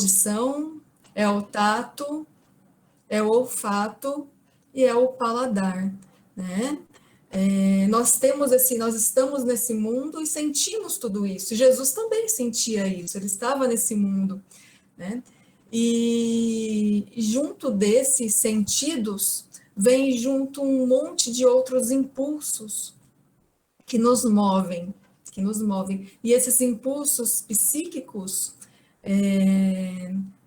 audição, é o tato, é o olfato e é o paladar, né? Nós estamos nesse mundo e sentimos tudo isso. Jesus também sentia isso, ele estava nesse mundo, né? E junto desses sentidos, vem junto um monte de outros impulsos que nos movem, que nos movem. E esses impulsos psíquicos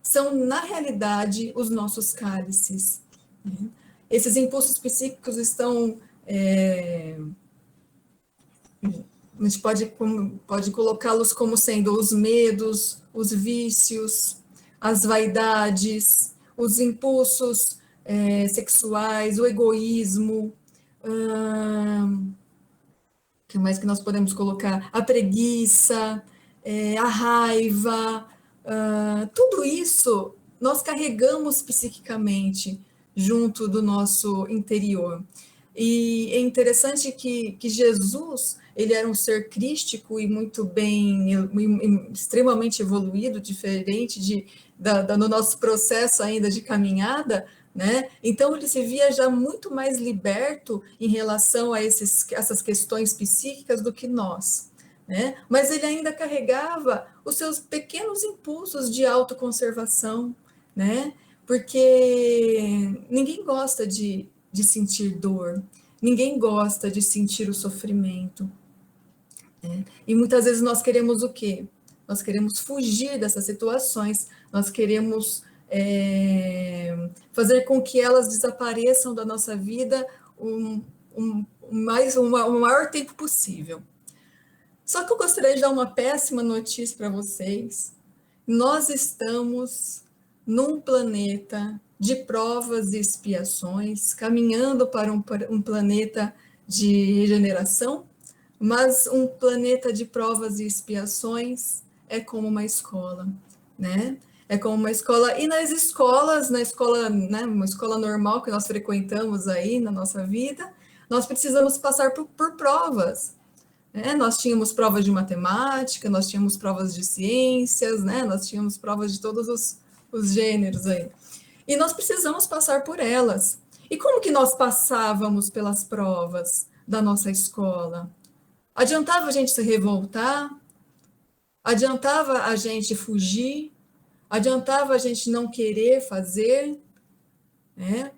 são, na realidade, os nossos cálices, né? Esses impulsos psíquicos estão... a gente pode colocá-los como sendo os medos, os vícios, as vaidades, os impulsos sexuais, o egoísmo, o que mais que nós podemos colocar? A preguiça, a raiva, tudo isso nós carregamos psiquicamente junto do nosso interior. E é interessante que Jesus, ele era um ser crístico e muito bem, extremamente evoluído, diferente no nosso processo ainda de caminhada, né? Então, ele se via já muito mais liberto em relação a essas questões psíquicas do que nós, né? Mas ele ainda carregava os seus pequenos impulsos de autoconservação, né? Porque ninguém gosta de sentir dor, ninguém gosta de sentir o sofrimento, né? E muitas vezes nós queremos o quê? Nós queremos fugir dessas situações, nós queremos fazer com que elas desapareçam da nossa vida o maior tempo possível. Só que eu gostaria de dar uma péssima notícia para vocês. Nós estamos num planeta de provas e expiações, caminhando para um planeta de regeneração, mas um planeta de provas e expiações é como uma escola, né? É como uma escola, e nas escolas, na escola, né, uma escola normal que nós frequentamos aí na nossa vida, nós precisamos passar por provas, né? Nós tínhamos provas de matemática, nós tínhamos provas de ciências, né? Nós tínhamos provas de todos os gêneros aí. E nós precisamos passar por elas. E como que nós passávamos pelas provas da nossa escola? Adiantava a gente se revoltar? Adiantava a gente fugir? Adiantava a gente não querer fazer? Né?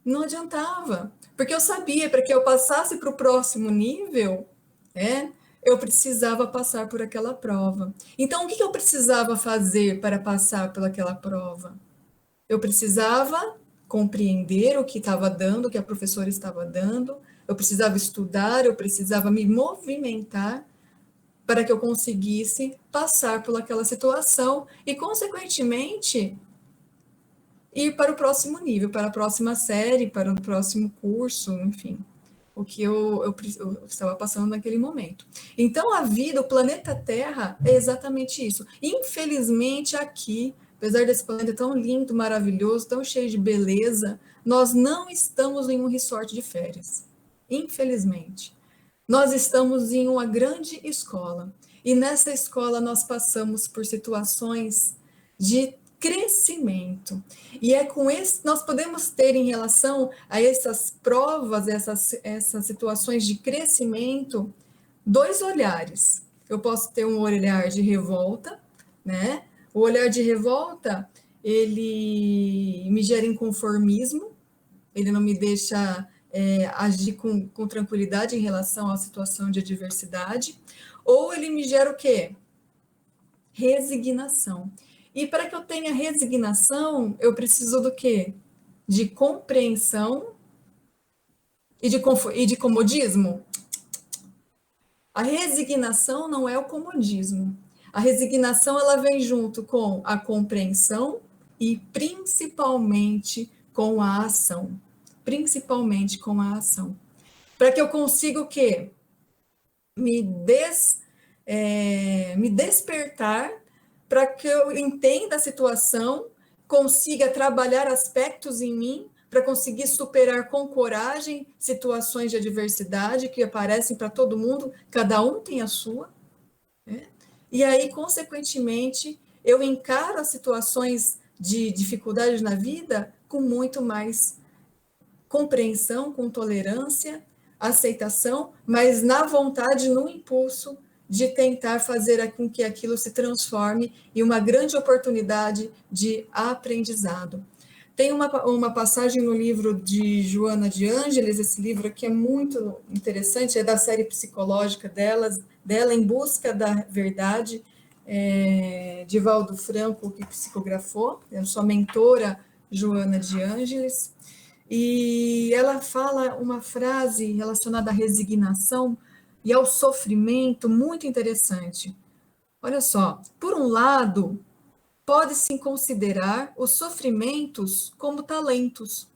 Não adiantava. Porque eu sabia, para que eu passasse para o próximo nível, né, eu precisava passar por aquela prova. Então, o que eu precisava fazer para passar pelaquela prova? Eu precisava compreender o que estava dando, o que a professora estava dando, eu precisava estudar, eu precisava me movimentar para que eu conseguisse passar por aquela situação e, consequentemente, ir para o próximo nível, para a próxima série, para o próximo curso, enfim, o que eu estava passando naquele momento. Então, a vida, o planeta Terra, é exatamente isso. Infelizmente, aqui, apesar desse planeta tão lindo, maravilhoso, tão cheio de beleza, nós não estamos em um resort de férias. Infelizmente. Nós estamos em uma grande escola. E nessa escola nós passamos por situações de crescimento. E é com esse nós podemos ter em relação a essas provas, essas situações de crescimento, dois olhares. Eu posso ter um olhar de revolta, né? O olhar de revolta, ele me gera inconformismo, ele não me deixa agir com tranquilidade em relação à situação de adversidade, ou ele me gera o quê? Resignação. E para que eu tenha resignação, eu preciso do quê? De compreensão e de comodismo. A resignação não é o comodismo. A resignação ela vem junto com a compreensão e principalmente com a ação. Principalmente com a ação. Para que eu consiga o quê? Me despertar, para que eu entenda a situação, consiga trabalhar aspectos em mim, para conseguir superar com coragem situações de adversidade que aparecem para todo mundo, cada um tem a sua, né? E aí, consequentemente, eu encaro as situações de dificuldade na vida com muito mais compreensão, com tolerância, aceitação, mas na vontade, no impulso de tentar fazer com que aquilo se transforme em uma grande oportunidade de aprendizado. Tem uma passagem no livro de Joana de Ângeles, esse livro aqui é muito interessante, é da série psicológica dela Em Busca da Verdade, de Valdo Franco, que psicografou, é sua mentora, Joana de Ângeles, e ela fala uma frase relacionada à resignação e ao sofrimento muito interessante. Olha só, por um lado, pode-se considerar os sofrimentos como talentos,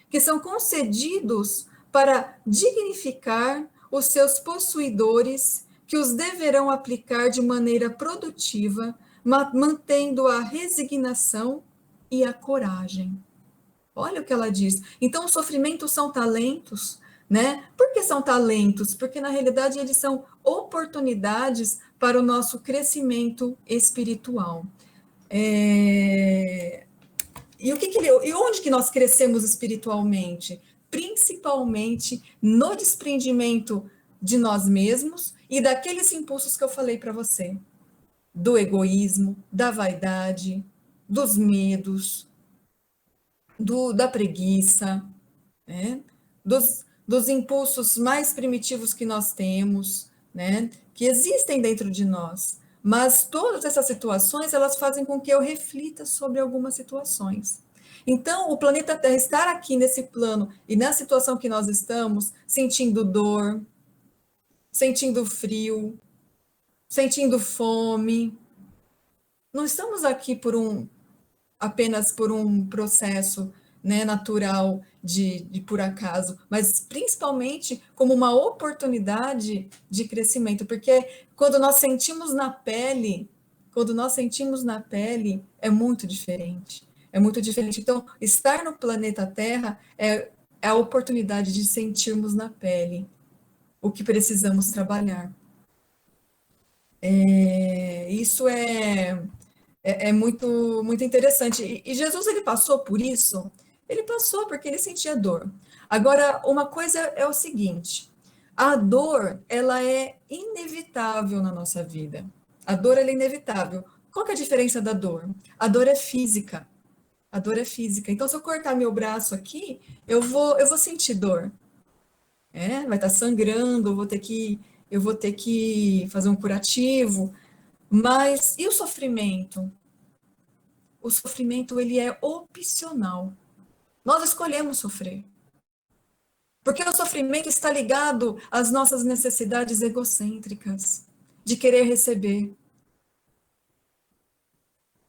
que são concedidos para dignificar os seus possuidores, que os deverão aplicar de maneira produtiva, mantendo a resignação e a coragem. Olha o que ela diz. Então, os sofrimentos são talentos, né? Por que são talentos? Porque, na realidade, eles são oportunidades para o nosso crescimento espiritual. E onde que nós crescemos espiritualmente? Principalmente no desprendimento de nós mesmos e daqueles impulsos que eu falei para você, do egoísmo, da vaidade, dos medos, da preguiça, né? dos impulsos mais primitivos que nós temos, né? Que existem dentro de nós. Mas todas essas situações, elas fazem com que eu reflita sobre algumas situações. Então, o planeta Terra estar aqui nesse plano e na situação que nós estamos, sentindo dor, sentindo frio, sentindo fome, não estamos aqui apenas por um processo, né, natural de por acaso, mas principalmente como uma oportunidade de crescimento, porque quando nós sentimos na pele, é muito diferente. É muito diferente. Então, estar no planeta Terra é a oportunidade de sentirmos na pele o que precisamos trabalhar. Isso é muito, muito interessante. E Jesus, ele passou por isso? Ele passou porque ele sentia dor. Agora, uma coisa é o seguinte, a dor, ela é inevitável na nossa vida. A dor, ela é inevitável. Qual que é a diferença da dor? A dor é física. A dor é física. Então, se eu cortar meu braço aqui, eu vou sentir dor. Vai estar sangrando, eu vou ter que fazer um curativo. Mas e o sofrimento? O sofrimento, ele é opcional. Nós escolhemos sofrer. Porque o sofrimento está ligado às nossas necessidades egocêntricas, de querer receber.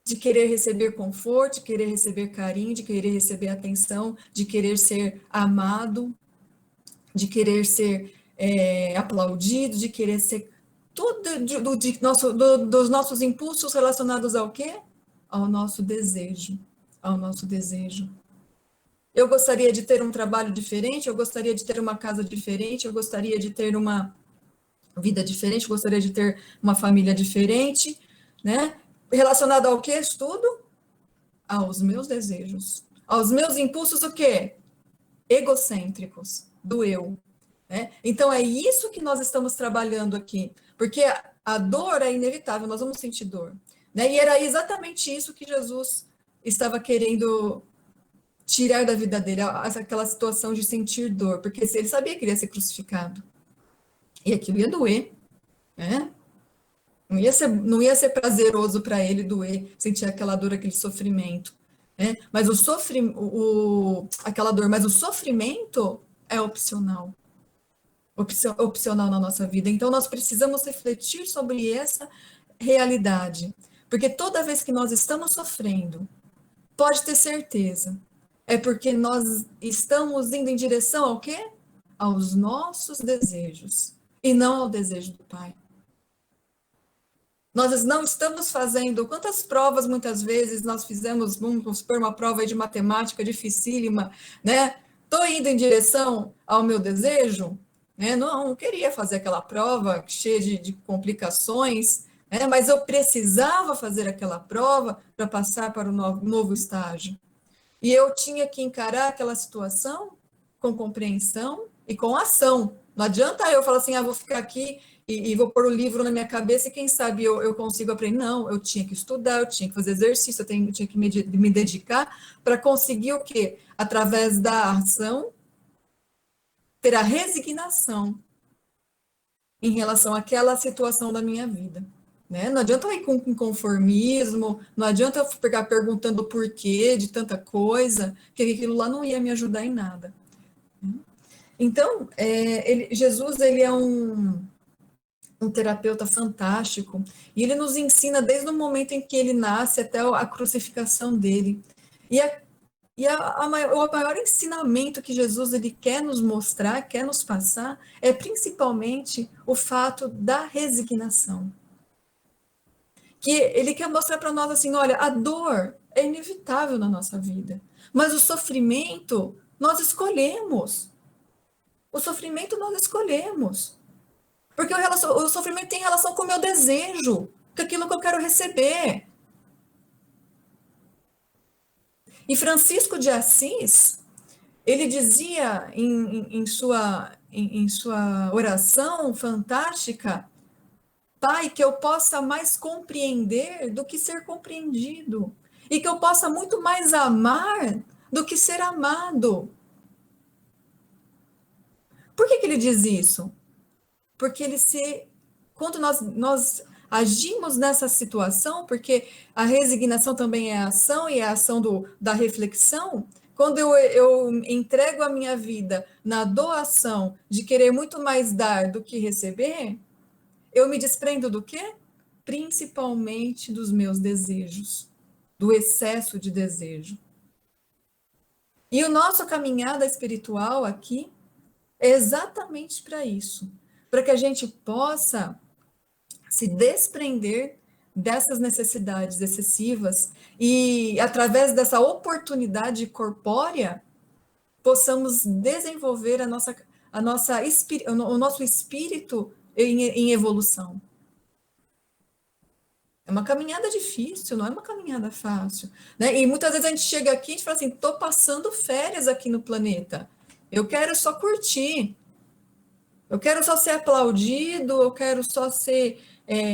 De querer receber conforto, de querer receber carinho, de querer receber atenção, de querer ser amado, de querer ser aplaudido, de querer ser tudo dos nossos impulsos relacionados ao quê? Ao nosso desejo, ao nosso desejo. Eu gostaria de ter um trabalho diferente, eu gostaria de ter uma casa diferente, eu gostaria de ter uma vida diferente, eu gostaria de ter uma família diferente, né? Relacionado ao quê? Tudo aos meus desejos, aos meus impulsos, o quê? Egocêntricos, do eu. Né? Então, é isso que nós estamos trabalhando aqui, porque a dor é inevitável, nós vamos sentir dor. Né? E era exatamente isso que Jesus estava querendo tirar da vida dele, aquela situação de sentir dor, porque ele sabia que ele ia ser crucificado. E aquilo ia doer. Né? Não ia ser prazeroso para ele doer, sentir aquela dor, aquele sofrimento. Né? Mas aquela dor, mas o sofrimento é opcional. Opcional na nossa vida. Então, nós precisamos refletir sobre essa realidade. Porque toda vez que nós estamos sofrendo, pode ter certeza, é porque nós estamos indo em direção ao quê? Aos nossos desejos, e não ao desejo do Pai. Nós não estamos fazendo, quantas provas muitas vezes nós fizemos, vamos supor, uma prova de matemática dificílima, né? Estou indo em direção ao meu desejo, né? Não queria fazer aquela prova cheia de complicações, Mas eu precisava fazer aquela prova para passar para o novo estágio. E eu tinha que encarar aquela situação com compreensão e com ação. Não adianta eu falar assim, vou ficar aqui e vou pôr o livro na minha cabeça e quem sabe eu consigo aprender. Não, eu tinha que estudar, eu tinha que fazer exercício, eu tinha que me dedicar para conseguir o quê? Através da ação, ter a resignação em relação àquela situação da minha vida. Né? Não adianta eu ir com conformismo, não adianta eu ficar perguntando o porquê de tanta coisa, que aquilo lá não ia me ajudar em nada. Então, Jesus ele é um terapeuta fantástico, e ele nos ensina desde o momento em que ele nasce até a crucificação dele. O maior ensinamento que Jesus ele quer nos mostrar, quer nos passar, é principalmente o fato da resignação. Que ele quer mostrar para nós assim, olha, a dor é inevitável na nossa vida, mas o sofrimento nós escolhemos. O sofrimento nós escolhemos. Porque o sofrimento tem relação com o meu desejo, com aquilo que eu quero receber. E Francisco de Assis, ele dizia em sua oração fantástica, Pai, que eu possa mais compreender do que ser compreendido, e que eu possa muito mais amar do que ser amado. Por que ele diz isso? Porque quando nós agimos nessa situação, porque a resignação também é ação, e é a ação da reflexão, quando eu entrego a minha vida na doação de querer muito mais dar do que receber, eu me desprendo do quê? Principalmente dos meus desejos, do excesso de desejo. E o nosso caminhada espiritual aqui é exatamente para isso, para que a gente possa se desprender dessas necessidades excessivas e, através dessa oportunidade corpórea, possamos desenvolver o nosso espírito em evolução. É uma caminhada difícil, não é uma caminhada fácil. Né? E muitas vezes a gente chega aqui e a gente fala assim, estou passando férias aqui no planeta. Eu quero só curtir. Eu quero só ser aplaudido, eu quero só ser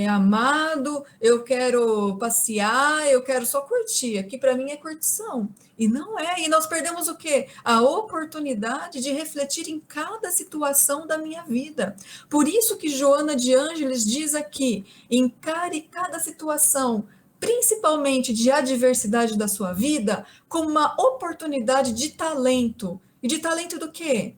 amado, eu quero passear, eu quero só curtir. Aqui para mim é curtição. E não é. E nós perdemos o quê? A oportunidade de refletir em cada situação da minha vida. Por isso que Joana de Ângeles diz aqui: encare cada situação, principalmente de adversidade da sua vida, como uma oportunidade de talento. E de talento do quê?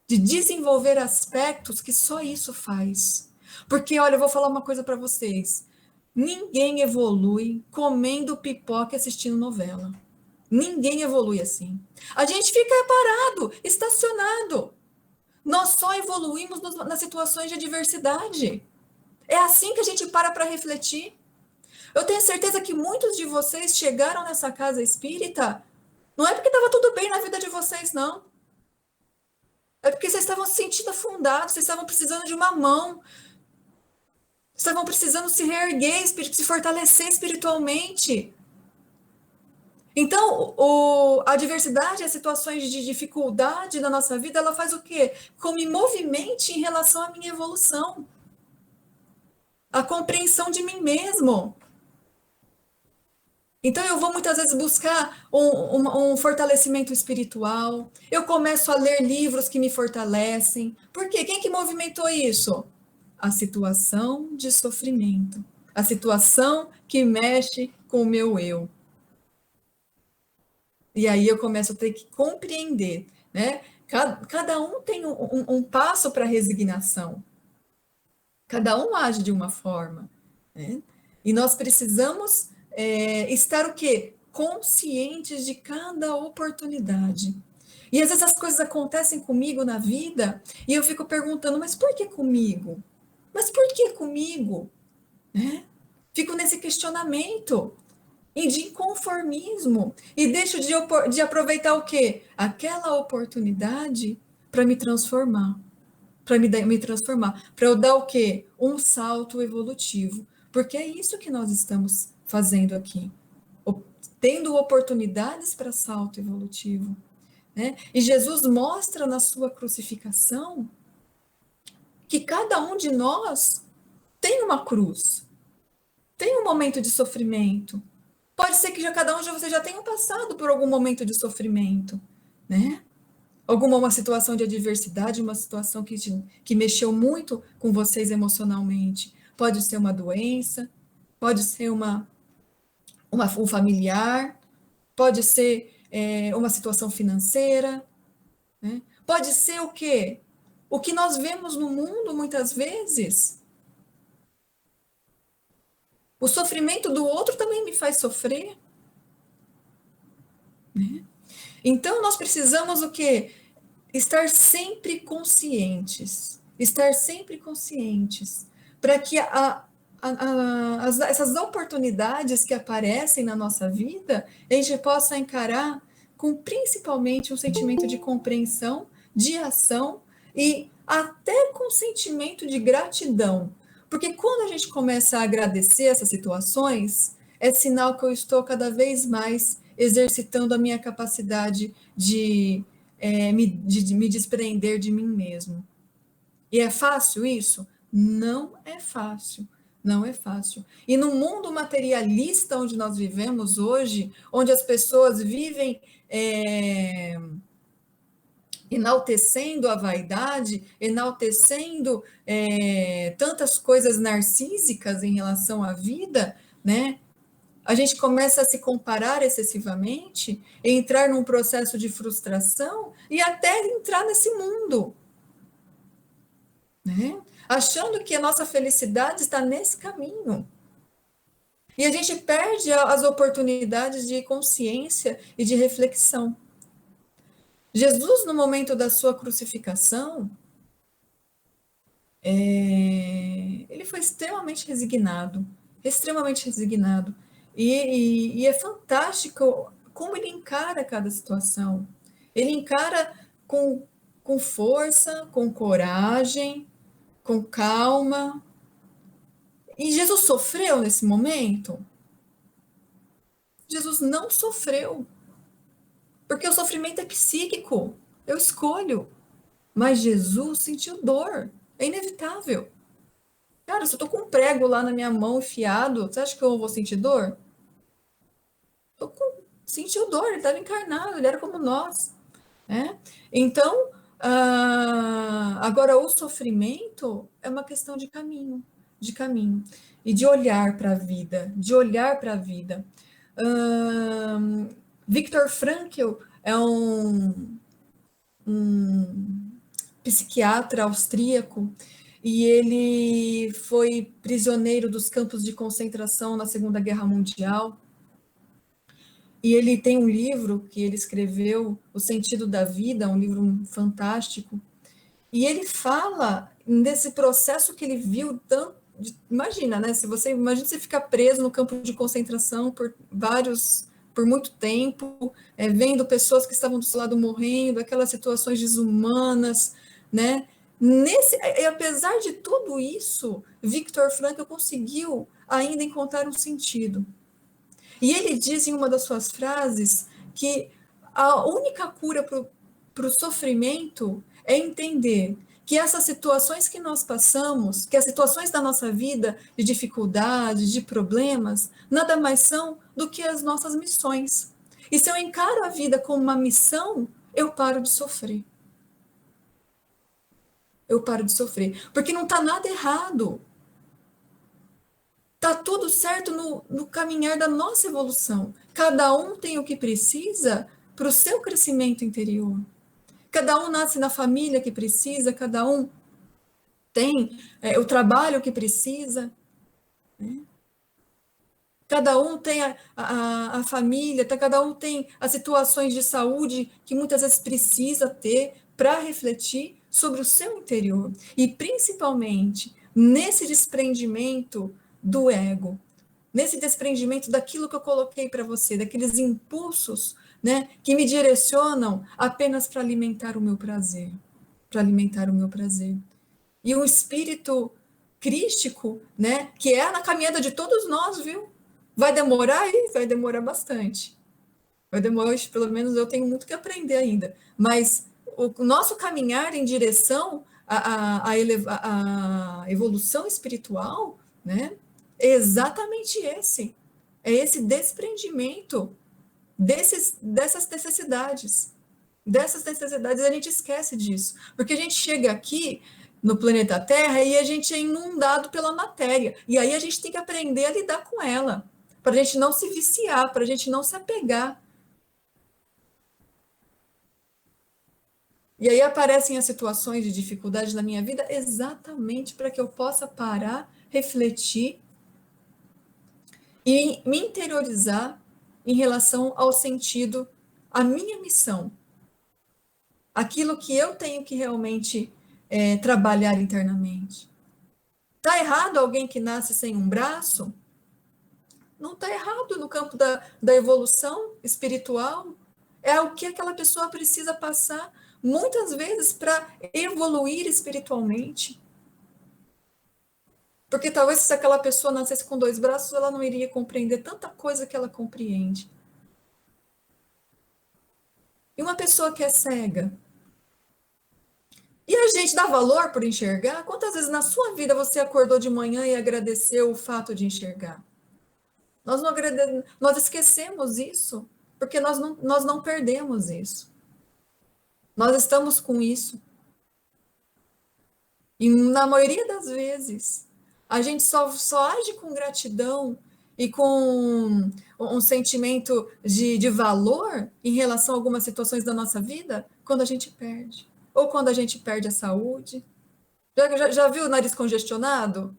De desenvolver aspectos que só isso faz. Porque, olha, eu vou falar uma coisa para vocês. Ninguém evolui comendo pipoca e assistindo novela. Ninguém evolui assim. A gente fica parado, estacionado. Nós só evoluímos nas situações de adversidade. É assim que a gente para refletir. Eu tenho certeza que muitos de vocês chegaram nessa casa espírita, não é porque estava tudo bem na vida de vocês, não. É porque vocês estavam se sentindo afundados, vocês estavam precisando de uma mão, estavam precisando se reerguer, se fortalecer espiritualmente. Então, a adversidade, as situações de dificuldade na nossa vida, ela faz o quê? Como me movimente em relação à minha evolução, a compreensão de mim mesmo. Então, eu vou muitas vezes buscar um fortalecimento espiritual, eu começo a ler livros que me fortalecem. Por quê? Quem que movimentou isso? A situação de sofrimento, a situação que mexe com o meu eu. E aí eu começo a ter que compreender, né? Cada um tem um passo para a resignação. Cada um age de uma forma. Né? E nós precisamos estar o quê? Conscientes de cada oportunidade. E às vezes as coisas acontecem comigo na vida e eu fico perguntando, mas por que comigo? Mas por que comigo? Né? Fico nesse questionamento e de inconformismo e deixo de aproveitar o quê? Aquela oportunidade para me transformar. para me transformar, para eu dar o quê? Um salto evolutivo. Porque é isso que nós estamos fazendo aqui, tendo oportunidades para salto evolutivo. Né? E Jesus mostra na sua crucificação que cada um de nós tem uma cruz, tem um momento de sofrimento. Pode ser que cada um de vocês já tenham passado por algum momento de sofrimento, né? Uma situação de adversidade, uma situação que mexeu muito com vocês emocionalmente. Pode ser uma doença, pode ser um familiar, pode ser uma situação financeira, né? Pode ser o quê? O que nós vemos no mundo muitas vezes. O sofrimento do outro também me faz sofrer. Né? Então, nós precisamos o quê? Estar sempre conscientes. Estar sempre conscientes. Para que essas oportunidades que aparecem na nossa vida, a gente possa encarar com principalmente um sentimento de compreensão, de ação e até com sentimento de gratidão. Porque quando a gente começa a agradecer essas situações, é sinal que eu estou cada vez mais exercitando a minha capacidade de me desprender de mim mesmo. E é fácil isso? Não é fácil. Não é fácil. E no mundo materialista onde nós vivemos hoje, onde as pessoas vivem enaltecendo a vaidade, enaltecendo tantas coisas narcísicas em relação à vida, né? A gente começa a se comparar excessivamente, entrar num processo de frustração e até entrar nesse mundo, né? Achando que a nossa felicidade está nesse caminho. E a gente perde as oportunidades de consciência e de reflexão. Jesus, no momento da sua crucificação, ele foi extremamente resignado, extremamente resignado. E é fantástico como ele encara cada situação. Ele encara com força, com coragem, com calma. E Jesus sofreu nesse momento? Jesus não sofreu, porque o sofrimento é psíquico, eu escolho. Mas Jesus sentiu dor, é inevitável. Cara, se eu tô com um prego lá na minha mão enfiado, você acha que eu vou sentir dor? Sentiu dor, ele estava encarnado, ele era como nós. Né? Então, agora o sofrimento é uma questão de caminho, e de olhar para a vida, de olhar para a vida. Viktor Frankl é um psiquiatra austríaco e ele foi prisioneiro dos campos de concentração na Segunda Guerra Mundial. E ele tem um livro que ele escreveu, O Sentido da Vida, um livro fantástico. E ele fala desse processo que ele viu tanto. Imagina, né? Imagina você ficar preso no campo de concentração por muito tempo, vendo pessoas que estavam do seu lado morrendo, aquelas situações desumanas, né? E apesar de tudo isso, Viktor Frankl conseguiu ainda encontrar um sentido. E ele diz em uma das suas frases que a única cura para o sofrimento é entender que essas situações que nós passamos, que as situações da nossa vida de dificuldades, de problemas, nada mais são do que as nossas missões. E se eu encaro a vida como uma missão, eu paro de sofrer. Eu paro de sofrer. Porque não está nada errado. Está tudo certo no caminhar da nossa evolução. Cada um tem o que precisa para o seu crescimento interior. Cada um nasce na família que precisa, cada um tem o trabalho que precisa. Né? Cada um tem a família, cada um tem as situações de saúde que muitas vezes precisa ter para refletir sobre o seu interior. E principalmente nesse desprendimento do ego, nesse desprendimento daquilo que eu coloquei para você, daqueles impulsos, né, que me direcionam apenas para alimentar o meu prazer, para alimentar o meu prazer. e um espírito crístico, né, que é na caminhada de todos nós, viu? Vai demorar aí? Vai demorar bastante. Vai demorar, pelo menos eu tenho muito que aprender ainda. Mas o nosso caminhar em direção à evolução espiritual, né, é exatamente esse. É esse desprendimento dessas necessidades. Dessas necessidades, a gente esquece disso. Porque a gente chega aqui no planeta Terra e a gente é inundado pela matéria. E aí a gente tem que aprender a lidar com ela. Para a gente não se viciar, para a gente não se apegar. E aí aparecem as situações de dificuldade na minha vida exatamente para que eu possa parar, refletir e me interiorizar em relação ao sentido, à minha missão, aquilo que eu tenho que realmente trabalhar internamente. Está errado alguém que nasce sem um braço? Não está errado no campo da evolução espiritual. É o que aquela pessoa precisa passar, muitas vezes, para evoluir espiritualmente. Porque talvez se aquela pessoa nascesse com 2 braços, ela não iria compreender tanta coisa que ela compreende. E uma pessoa que é cega? E a gente dá valor por enxergar? Quantas vezes na sua vida você acordou de manhã e agradeceu o fato de enxergar? Nós esquecemos isso, porque nós não perdemos isso. Nós estamos com isso. E na maioria das vezes, a gente só age com gratidão e com um sentimento de valor em relação a algumas situações da nossa vida quando a gente perde. Ou quando a gente perde a saúde. Já viu o nariz congestionado?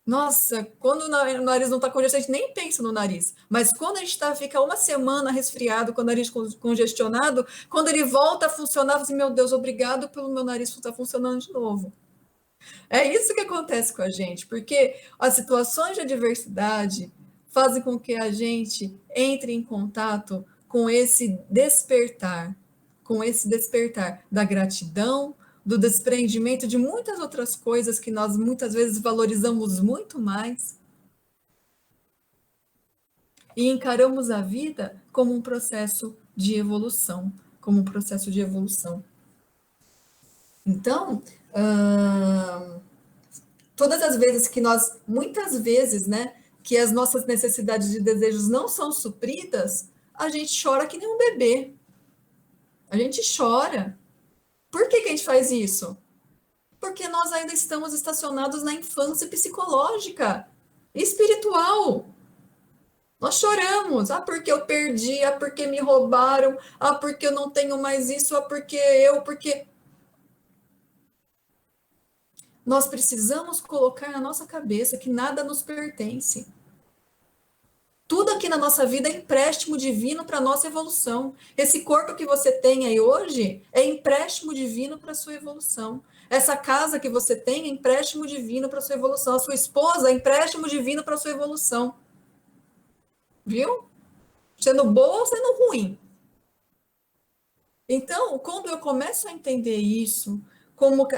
Nossa, quando o nariz não está congestionado, a gente nem pensa no nariz. Mas quando a gente fica uma semana resfriado, com o nariz congestionado, quando ele volta a funcionar, você, meu Deus, obrigado pelo meu nariz estar funcionando de novo. É isso que acontece com a gente, porque as situações de adversidade fazem com que a gente entre em contato com esse despertar da gratidão, do desprendimento de muitas outras coisas que nós muitas vezes valorizamos muito mais e encaramos a vida como um processo de evolução, como um processo de evolução. Então, todas as vezes que muitas vezes, né, que as nossas necessidades e desejos não são supridas, a gente chora que nem um bebê. A gente chora. Por que a gente faz isso? Porque nós ainda estamos estacionados na infância psicológica, espiritual. Nós choramos. Ah, porque eu perdi, ah, porque me roubaram, ah, porque eu não tenho mais isso, ah, porque... Nós precisamos colocar na nossa cabeça que nada nos pertence. Tudo aqui na nossa vida é empréstimo divino para a nossa evolução. Esse corpo que você tem aí hoje é empréstimo divino para a sua evolução. Essa casa que você tem é empréstimo divino para a sua evolução. A sua esposa é empréstimo divino para a sua evolução. Viu? Sendo boa ou sendo ruim. Então, quando eu começo a entender isso, como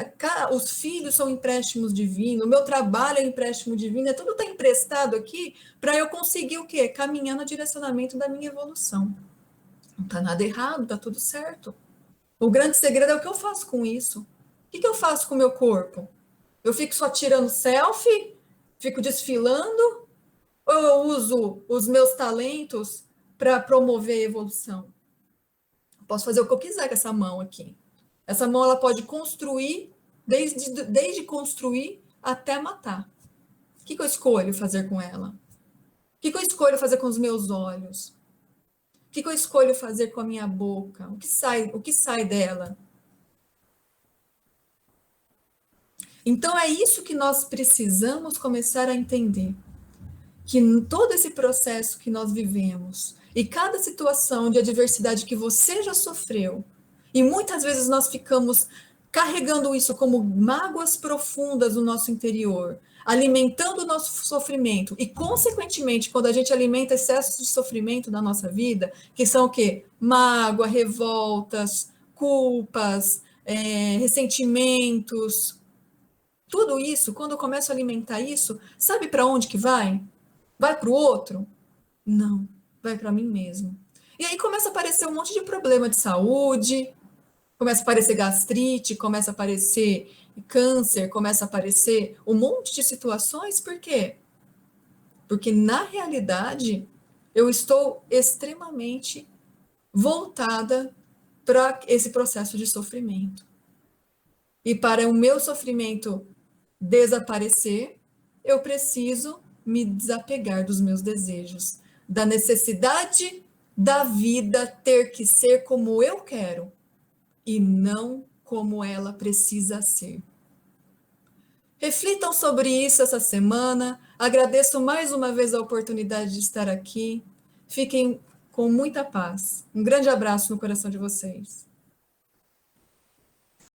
os filhos são empréstimos divinos, o meu trabalho é empréstimo divino, tudo está emprestado aqui para eu conseguir o quê? Caminhar no direcionamento da minha evolução. Não está nada errado, está tudo certo. O grande segredo é o que eu faço com isso. O que eu faço com o meu corpo? Eu fico só tirando selfie? Fico desfilando? Ou eu uso os meus talentos para promover a evolução? Posso fazer o que eu quiser com essa mão aqui. Essa mão ela pode construir, desde construir até matar. O que eu escolho fazer com ela? O que eu escolho fazer com os meus olhos? O que eu escolho fazer com a minha boca? O que sai dela? Então é isso que nós precisamos começar a entender. Que em todo esse processo que nós vivemos, e cada situação de adversidade que você já sofreu, e muitas vezes nós ficamos carregando isso como mágoas profundas no nosso interior, alimentando o nosso sofrimento, e consequentemente, quando a gente alimenta excessos de sofrimento na nossa vida, que são o quê? Mágoa, revoltas, culpas, ressentimentos, Tudo isso, quando eu começo a alimentar isso, sabe para onde que vai? Vai para o outro? Não, vai para mim mesmo. E aí começa a aparecer um monte de problema de saúde, começa a aparecer gastrite, começa a aparecer câncer, começa a aparecer um monte de situações, por quê? Porque na realidade eu estou extremamente voltada para esse processo de sofrimento. E para o meu sofrimento desaparecer, eu preciso me desapegar dos meus desejos, da necessidade da vida ter que ser como eu quero e não como ela precisa ser. Reflitam sobre isso essa semana. Agradeço mais uma vez a oportunidade de estar aqui. Fiquem com muita paz. Um grande abraço no coração de vocês.